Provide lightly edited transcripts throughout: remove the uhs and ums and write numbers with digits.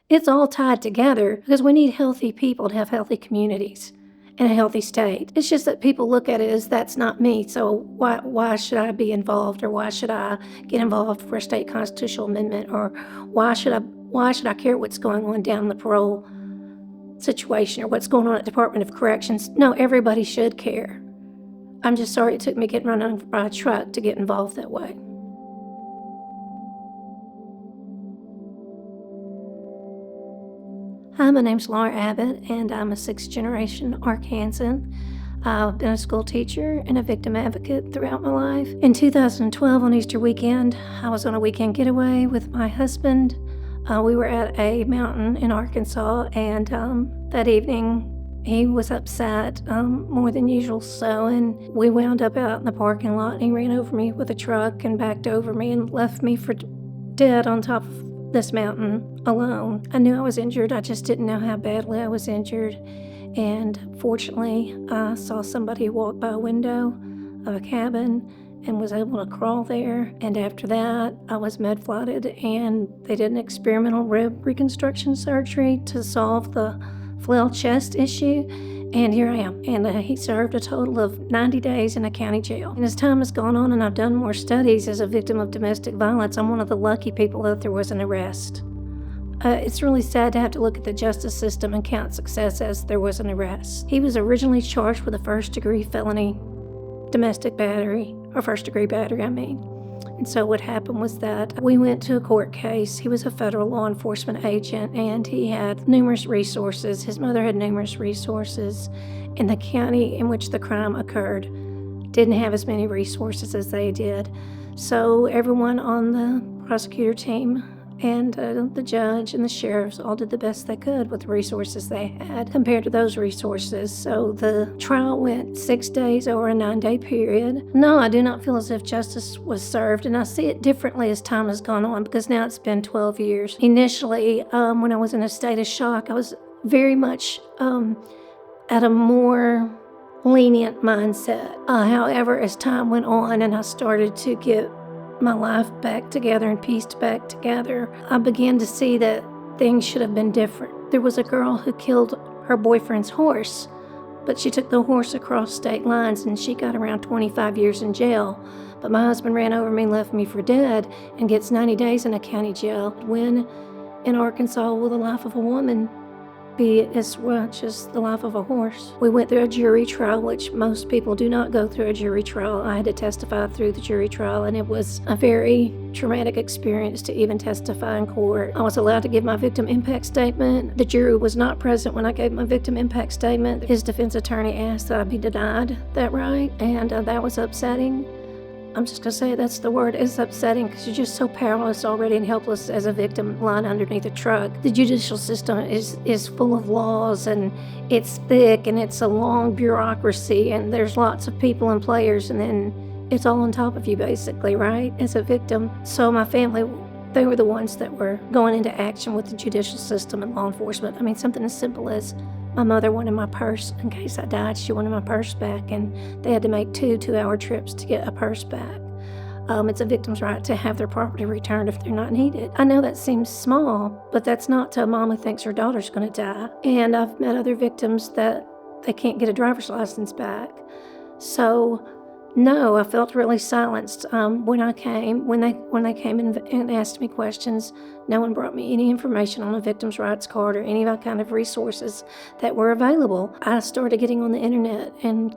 It's all tied together because we need healthy people to have healthy communities and a healthy state. It's just that people look at it as that's not me, so why should I be involved, or why should I get involved for a state constitutional amendment, or why should I care what's going on down the parole situation or what's going on at Department of Corrections? No, everybody should care. I'm just sorry it took me getting run over by a truck to get involved that way. Hi, my name's Laura Abbott, and I'm a sixth-generation Arkansan. I've been a school teacher and a victim advocate throughout my life. In 2012, on Easter weekend, I was on a weekend getaway with my husband. We were at a mountain in Arkansas, and that evening, he was upset, more than usual so, and we wound up out in the parking lot, and he ran over me with a truck and backed over me and left me for dead on top of this mountain alone. I knew I was injured, I just didn't know how badly I was injured, and fortunately, I saw somebody walk by a window of a cabin and was able to crawl there, and after that, I was med-flooded, and they did an experimental rib reconstruction surgery to solve the flail chest issue, and here I am. And he served a total of 90 days in a county jail. And as time has gone on and I've done more studies as a victim of domestic violence, I'm one of the lucky people that there was an arrest. It's really sad to have to look at the justice system and count success as there was an arrest. He was originally charged with a first-degree felony domestic battery, or first-degree battery, I mean. And so what happened was that we went to a court case. He was a federal law enforcement agent, and he had numerous resources. His mother had numerous resources, and the county in which the crime occurred didn't have as many resources as they did. So everyone on the prosecutor team and the judge and the sheriffs all did the best they could with the resources they had compared to those resources. So the trial went 6 days over a 9-day period. No, I do not feel as if justice was served, and I see it differently as time has gone on because now it's been 12 years. Initially, when I was in a state of shock, I was very much at a more lenient mindset. However, as time went on and I started to get my life back together and pieced back together, I began to see that things should have been different. There was a girl who killed her boyfriend's horse, but she took the horse across state lines and she got around 25 years in jail. But my husband ran over me and left me for dead and gets 90 days in a county jail. When in Arkansas will the life of a woman be as much as the life of a horse? We went through a jury trial, which most people do not go through a jury trial. I had to testify through the jury trial, and it was a very traumatic experience to even testify in court. I was allowed to give my victim impact statement. The jury was not present when I gave my victim impact statement. His defense attorney asked that I be denied that right, and that was upsetting. I'm just going to say that's the word. It's upsetting because you're just so powerless already and helpless as a victim lying underneath a truck. The judicial system is full of laws, and it's thick, and it's a long bureaucracy, and there's lots of people and players, and then it's all on top of you basically, right, as a victim. So my family, they were the ones that were going into action with the judicial system and law enforcement. I mean, something as simple as my mother wanted my purse in case I died. She wanted my purse back, and they had to make 2-hour trips to get a purse back. It's a victim's right to have their property returned if they're not needed. I know that seems small, but that's not to a mom who thinks her daughter's going to die. And I've met other victims that they can't get a driver's license back. So no, I felt really silenced when they came and asked me questions. No one brought me any information on a victim's rights card or any kind of resources that were available. I started getting on the internet and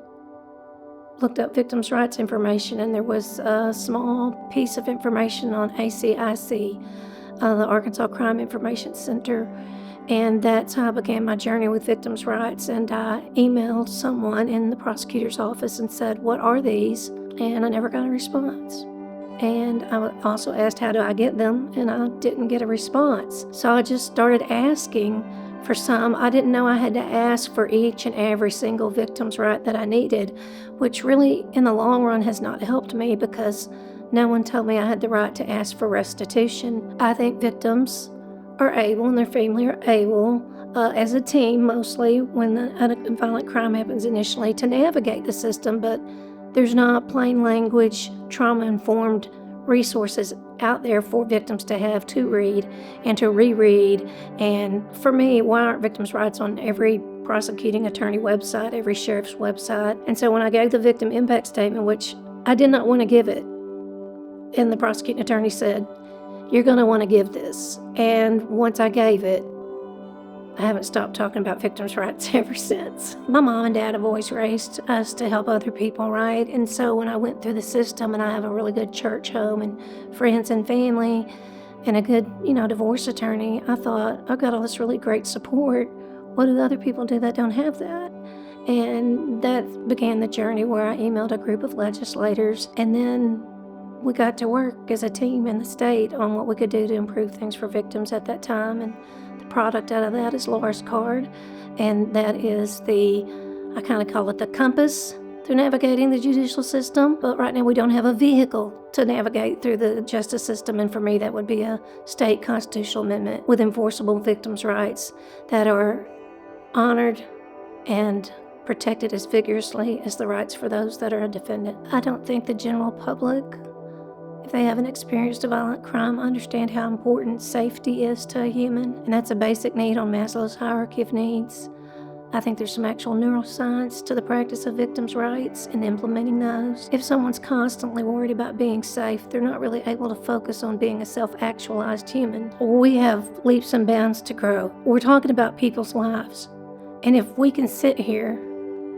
looked up victims' rights information, and there was a small piece of information on ACIC, the Arkansas Crime Information Center, and that's how I began my journey with victims' rights. And I emailed someone in the prosecutor's office and said, "What are these?" And I never got a response. And I also asked, "How do I get them?" And I didn't get a response. So I just started asking for some. I didn't know I had to ask for each and every single victim's right that I needed, which really, in the long run, has not helped me because no one told me I had the right to ask for restitution. I think victims are able, and their family are able, as a team mostly, when a violent crime happens initially, to navigate the system, but there's not plain language, trauma-informed resources out there for victims to have to read and to reread. And for me, why aren't victims' rights on every prosecuting attorney website, every sheriff's website? And so when I gave the victim impact statement, which I did not want to give it, and the prosecuting attorney said, "You're going to want to give this." And once I gave it, I haven't stopped talking about victims' rights ever since. My mom and dad have always raised us to help other people, right? And so when I went through the system, and I have a really good church home and friends and family and a good, divorce attorney, I thought, I've got all this really great support. What do other people do that don't have that? And that began the journey where I emailed a group of legislators, and then we got to work as a team in the state on what we could do to improve things for victims at that time. And the product out of that is Laura's card, and that is I kind of call it the compass through navigating the judicial system. But right now we don't have a vehicle to navigate through the justice system, and for me that would be a state constitutional amendment with enforceable victims' rights that are honored and protected as vigorously as the rights for those that are a defendant. I don't think the general public, if they haven't experienced a violent crime, understand how important safety is to a human, and that's a basic need on Maslow's hierarchy of needs. I think there's some actual neuroscience to the practice of victims' rights and implementing those. If someone's constantly worried about being safe, they're not really able to focus on being a self-actualized human. We have leaps and bounds to grow. We're talking about people's lives. And if we can sit here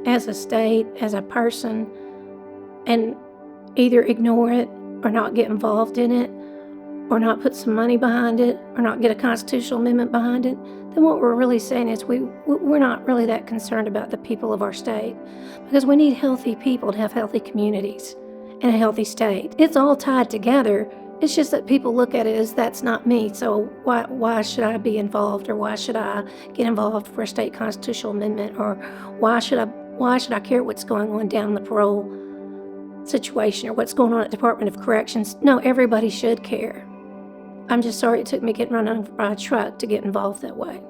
as a state, as a person, and either ignore it or not get involved in it, or not put some money behind it, or not get a constitutional amendment behind it, then what we're really saying is we're not really that concerned about the people of our state, because we need healthy people to have healthy communities and a healthy state. It's all tied together. It's just that people look at it as that's not me, so why should I be involved, or why should I get involved for a state constitutional amendment, or why should I care what's going on down the parole situation or what's going on at the Department of Corrections? No, everybody should care. I'm just sorry it took me getting run over by a truck to get involved that way.